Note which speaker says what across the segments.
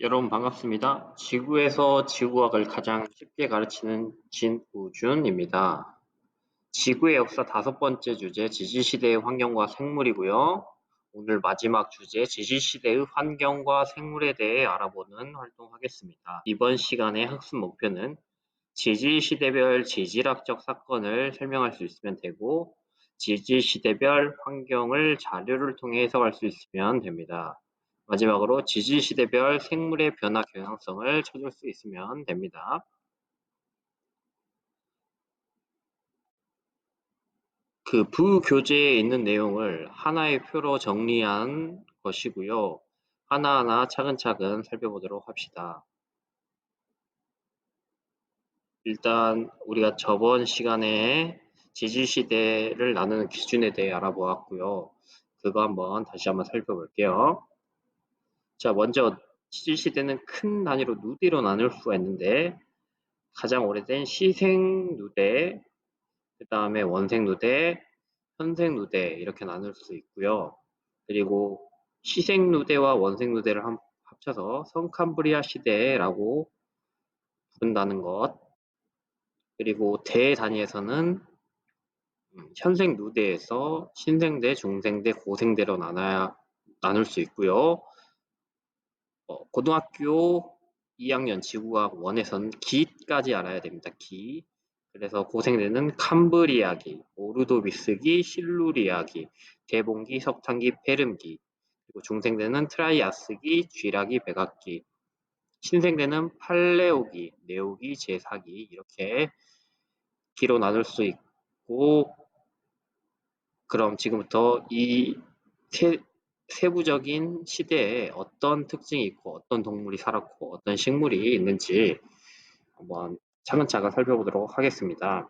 Speaker 1: 여러분 반갑습니다. 지구에서 지구학을 가장 쉽게 가르치는 진우준입니다. 지구의 역사 다섯 번째 주제 지질시대의 환경과 생물이고요. 오늘 마지막 주제 지질시대의 환경과 생물에 대해 알아보는 활동하겠습니다. 이번 시간의 학습 목표는 지질시대별 지질학적 사건을 설명할 수 있으면 되고 지질시대별 환경을 자료를 통해 해석할 수 있으면 됩니다. 마지막으로 지질시대별 생물의 변화 경향성을 찾을 수 있으면 됩니다. 그 부교재에 있는 내용을 하나의 표로 정리한 것이고요. 하나하나 차근차근 살펴보도록 합시다. 일단 우리가 저번 시간에 지질시대를 나누는 기준에 대해 알아보았고요. 그거 다시 한번 살펴볼게요. 자, 먼저 지질시대는 큰 단위로 누대로 나눌 수가 있는데 가장 오래된 시생 누대, 그 다음에 원생 누대, 현생 누대 이렇게 나눌 수 있고요. 그리고 시생 누대와 원생 누대를 합쳐서 성캄브리아 시대라고 부른다는 것. 그리고 대단위에서는 현생 누대에서 신생대, 중생대, 고생대로 나눌 수 있고요. 고등학교 2학년 지구과학 1에서는 기까지 알아야 됩니다. 기. 그래서 고생대는 캄브리아기, 오르도비스기, 실루리아기, 대봉기, 석탄기, 페름기. 그리고 중생대는 트라이아스기, 쥐라기, 백악기. 신생대는 팔레오기, 네오기, 제사기 이렇게 기로 나눌 수 있고, 그럼 지금부터 이 세부적인 시대에 어떤 특징이 있고 어떤 동물이 살았고 어떤 식물이 있는지 한번 차근차근 살펴보도록 하겠습니다.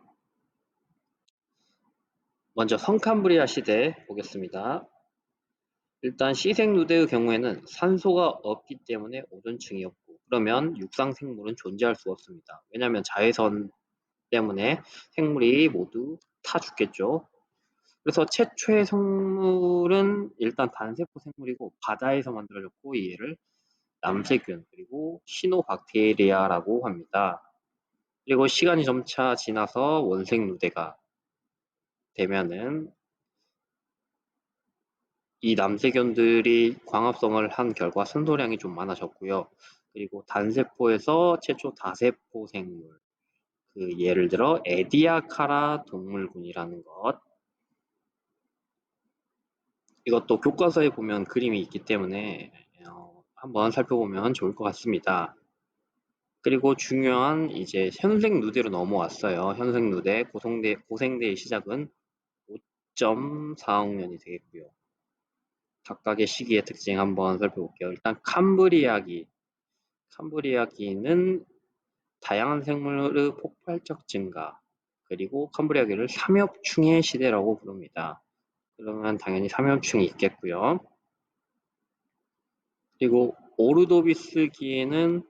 Speaker 1: 먼저 성캄브리아 시대 보겠습니다. 일단 시생누대의 경우에는 산소가 없기 때문에 오존층이었고, 그러면 육상 생물은 존재할 수 없습니다. 왜냐하면 자외선 때문에 생물이 모두 타 죽겠죠. 그래서 최초의 생물은 일단 단세포 생물이고 바다에서 만들어졌고, 이 얘를 남세균 그리고 시노박테리아라고 합니다. 그리고 시간이 점차 지나서 원생 누대가 되면은 이 남세균들이 광합성을 한 결과 산소량이 좀 많아졌고요. 그리고 단세포에서 최초 다세포 생물, 그 예를 들어 에디아카라 동물군이라는 것, 이것도 교과서에 보면 그림이 있기 때문에 한번 살펴보면 좋을 것 같습니다. 그리고 중요한 이제 현생 누대로 넘어왔어요. 현생 누대, 고생대의 시작은 5.4억 년이 되겠고요. 각각의 시기의 특징 한번 살펴볼게요. 일단 캄브리아기는 다양한 생물의 폭발적 증가, 그리고 캄브리아기를 삼엽충의 시대라고 부릅니다. 그러면 당연히 삼엽충이 있겠고요. 그리고 오르도비스기에는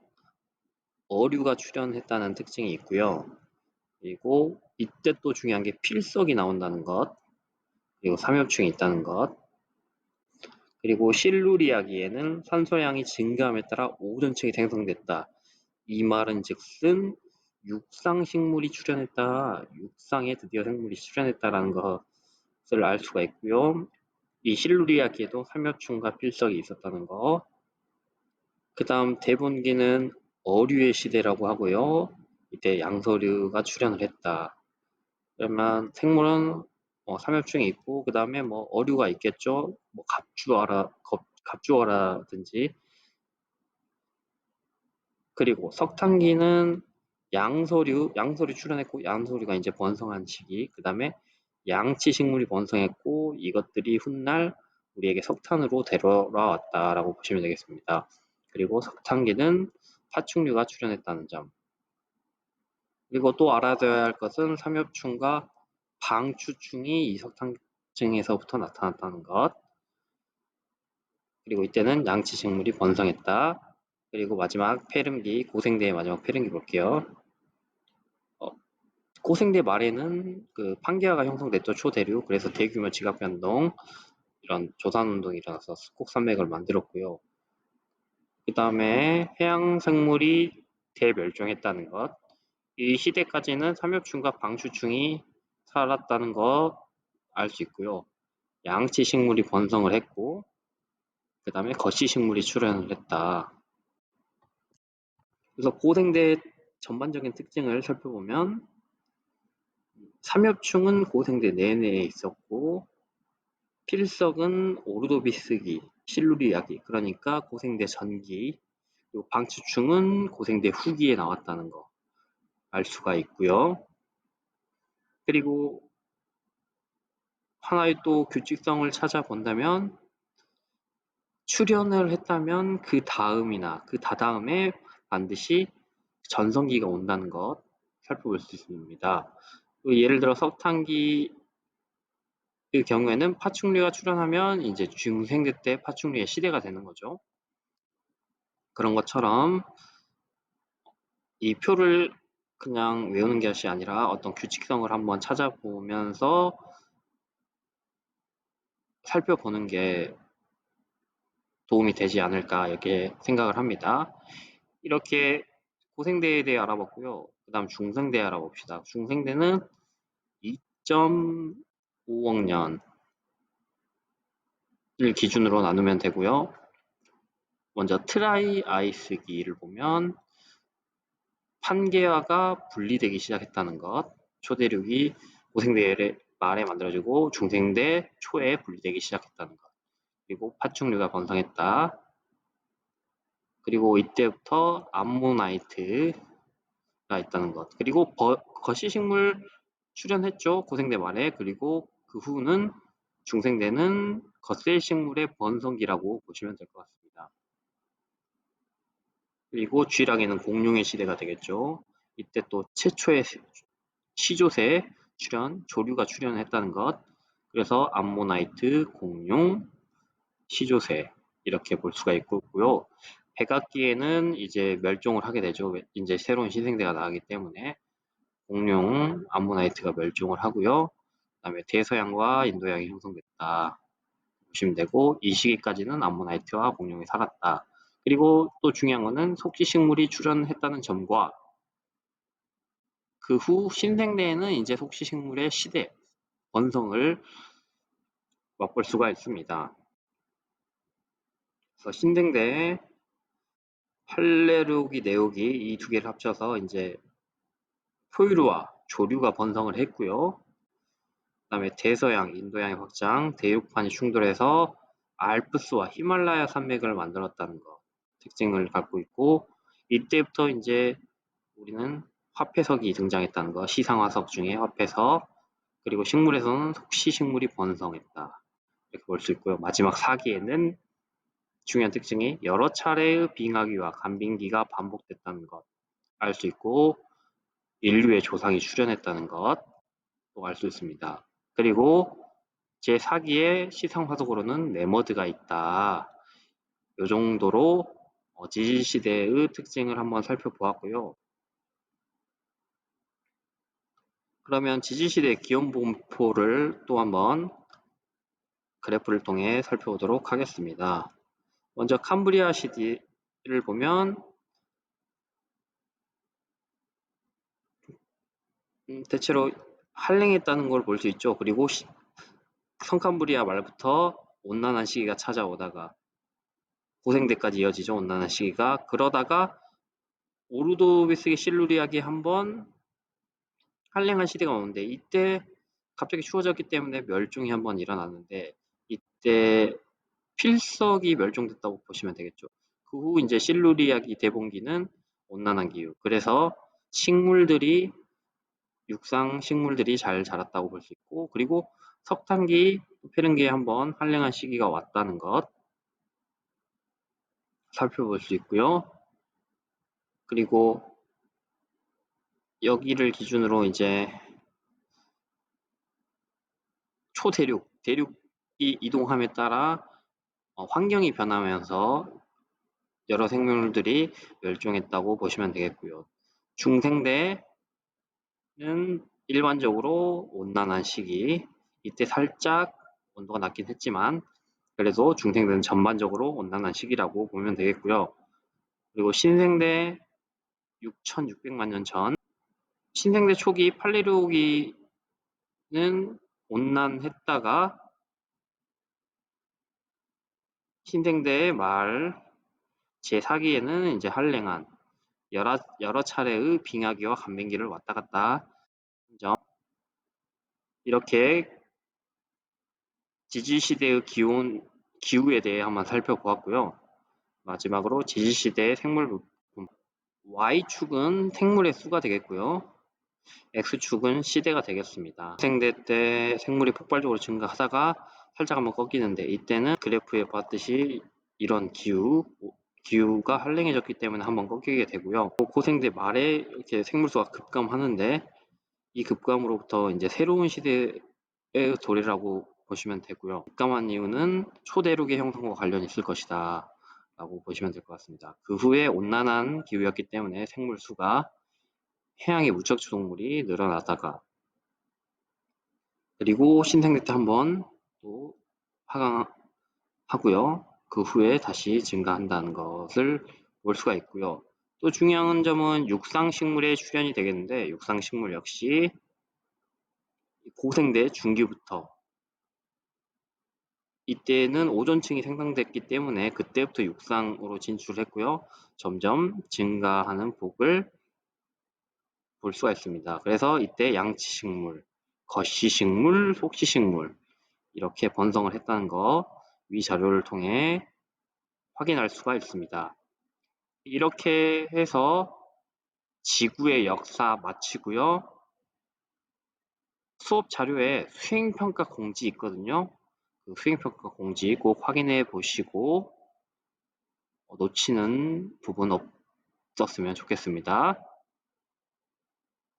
Speaker 1: 어류가 출현했다는 특징이 있고요. 그리고 이때 또 중요한 게 필석이 나온다는 것, 그리고 삼엽충이 있다는 것, 그리고 실루리아기에는 산소량이 증가함에 따라 오존층이 생성됐다. 이 말은 즉슨 육상식물이 출현했다, 육상에 드디어 생물이 출현했다라는 것을 알 수가 있고요. 이 실루리아기에도 삼엽충과 필석이 있었다는 것. 그 다음 대분기는 어류의 시대라고 하고요. 이때 양서류가 출현을 했다. 그러면 생물은 삼엽충이 있고, 그 다음에 어류가 있겠죠. 갑주어라든지. 그리고 석탄기는 양서류 출현했고, 양서류가 이제 번성한 시기. 그 다음에 양치 식물이 번성했고, 이것들이 훗날 우리에게 석탄으로 데려왔다라고 보시면 되겠습니다. 그리고 석탄기는 파충류가 출현했다는 점. 그리고 또 알아둬야 할 것은 삼엽충과 방추충이 이석탄층에서부터 나타났다는 것. 그리고 이때는 양치식물이 번성했다. 그리고 마지막 페름기, 고생대의 마지막 페름기 볼게요. 고생대 말에는 그 판게아가 형성됐죠, 초대류. 그래서 대규모 지각변동, 이런 조산운동이 일어나서 스콕산맥을 만들었고요. 그 다음에 해양 생물이 대멸종했다는 것. 이 시대까지는 삼엽충과 방추충이 살았다는 것 알 수 있고요. 양치 식물이 번성을 했고, 그 다음에 거시 식물이 출현을 했다. 그래서 고생대의 전반적인 특징을 살펴보면 삼엽충은 고생대 내내에 있었고, 필석은 오르도비스기, 실루리아기, 그러니까 고생대 전기, 그리고 방추충은 고생대 후기에 나왔다는 거 알 수가 있고요. 그리고 하나의 또 규칙성을 찾아본다면 출현을 했다면 그 다음이나 그 다다음에 반드시 전성기가 온다는 것 살펴볼 수 있습니다. 예를 들어 석탄기 그 경우에는 파충류가 출현하면 이제 중생대 때 파충류의 시대가 되는 거죠. 그런 것처럼 이 표를 그냥 외우는 것이 아니라 어떤 규칙성을 한번 찾아보면서 살펴보는 게 도움이 되지 않을까 이렇게 생각을 합니다. 이렇게 고생대에 대해 알아봤고요. 그 다음 중생대 알아봅시다. 중생대는 2.5억 년을 기준으로 나누면 되고요. 먼저 트라이 아이스기를 보면 판게아가 분리되기 시작했다는 것, 초대륙이 고생대 말에 만들어지고 중생대 초에 분리되기 시작했다는 것, 그리고 파충류가 번성했다. 그리고 이때부터 암모나이트가 있다는 것, 그리고 거시식물 출현했죠, 고생대 말에. 그리고 그 후는 중생대는 겉셀식물의 번성기라고 보시면 될 것 같습니다. 그리고 쥐락에는 공룡의 시대가 되겠죠. 이때 또 최초의 시조새 출현, 조류가 출현했다는 것. 그래서 암모나이트, 공룡, 시조새 이렇게 볼 수가 있고요. 백악기에는 이제 멸종을 하게 되죠. 이제 새로운 신생대가 나가기 때문에 공룡, 암모나이트가 멸종을 하고요. 그다음에 대서양과 인도양이 형성됐다 보시면 되고, 이 시기까지는 암모나이트와 공룡이 살았다. 그리고 또 중요한 거는 속시식물이 출현했다는 점과 그 후 신생대에는 이제 속시식물의 시대, 번성을 맛볼 수가 있습니다. 그래서 신생대, 팔레르기, 네오기 이 두 개를 합쳐서 이제 포유류와 조류가 번성을 했고요. 그다음에 대서양, 인도양의 확장, 대륙판이 충돌해서 알프스와 히말라야 산맥을 만들었다는 것 특징을 갖고 있고, 이때부터 이제 우리는 화폐석이 등장했다는 것, 시상화석 중에 화폐석, 그리고 식물에서는 속시식물이 번성했다 이렇게 볼 수 있고요. 마지막 4기에는 중요한 특징이 여러 차례의 빙하기와 간빙기가 반복됐다는 것 알 수 있고, 인류의 조상이 출현했다는 것 또 알 수 있습니다. 그리고 제4기의 시상화석으로는 네머드가 있다. 이 정도로 지질시대의 특징을 한번 살펴보았고요. 그러면 지질시대 기온분포를 또 한번 그래프를 통해 살펴보도록 하겠습니다. 먼저 캄브리아 시대를 보면 대체로 한랭했다는 걸 볼 수 있죠. 그리고 성캄브리아 말부터 온난한 시기가 찾아오다가 고생대까지 이어지죠. 온난한 시기가. 그러다가 오르도비스기 실루리아기 한번 한랭한 시대가 오는데, 이때 갑자기 추워졌기 때문에 멸종이 한번 일어났는데, 이때 필석이 멸종됐다고 보시면 되겠죠. 그 후 이제 실루리아기 대봉기는 온난한 기후. 그래서 식물들이 육상 식물들이 잘 자랐다고 볼 수 있고, 그리고 석탄기, 페른기에 한번 한랭한 시기가 왔다는 것 살펴볼 수 있고요. 그리고 여기를 기준으로 이제 대륙이 이동함에 따라 환경이 변하면서 여러 생물들이 멸종했다고 보시면 되겠고요. 중생대는 일반적으로 온난한 시기, 이때 살짝 온도가 낮긴 했지만 그래도 중생대는 전반적으로 온난한 시기라고 보면 되겠고요. 그리고 신생대 6,600만 년 전. 신생대 초기 팔레오기는 온난했다가 신생대 말 제4기에는 이제 한랭한 여러 차례의 빙하기와 간빙기를 왔다 갔다 한 점. 이렇게 지지시대의 기후에 대해 한번 살펴보았고요. 마지막으로 지지시대의 생물 부품. Y축은 생물의 수가 되겠고요. X축은 시대가 되겠습니다. 생대 때 생물이 폭발적으로 증가하다가 살짝 한번 꺾이는데, 이때는 그래프에 봤듯이 이런 기후가 한랭해졌기 때문에 한번 꺾이게 되고요. 고생대 말에 이렇게 생물수가 급감하는데, 이 급감으로부터 이제 새로운 시대의 도래라고 보시면 되고요. 급감한 이유는 초대륙의 형성과 관련이 있을 것이다 라고 보시면 될 것 같습니다. 그 후에 온난한 기후였기 때문에 생물수가 해양의 무척추동물이 늘어나다가, 그리고 신생대 때 한번 또 하강하고요. 그 후에 다시 증가한다는 것을 볼 수가 있고요. 또 중요한 점은 육상식물의 출현이 되겠는데, 육상식물 역시 고생대 중기부터, 이때는 오존층이 생성됐기 때문에 그때부터 육상으로 진출했고요. 점점 증가하는 폭을 볼 수가 있습니다. 그래서 이때 양치식물, 거시식물, 속시식물 이렇게 번성을 했다는 거 위 자료를 통해 확인할 수가 있습니다. 이렇게 해서 지구의 역사 마치고요. 수업 자료에 수행평가 공지 있거든요. 그 수행평가 공지 꼭 확인해 보시고 놓치는 부분 없었으면 좋겠습니다.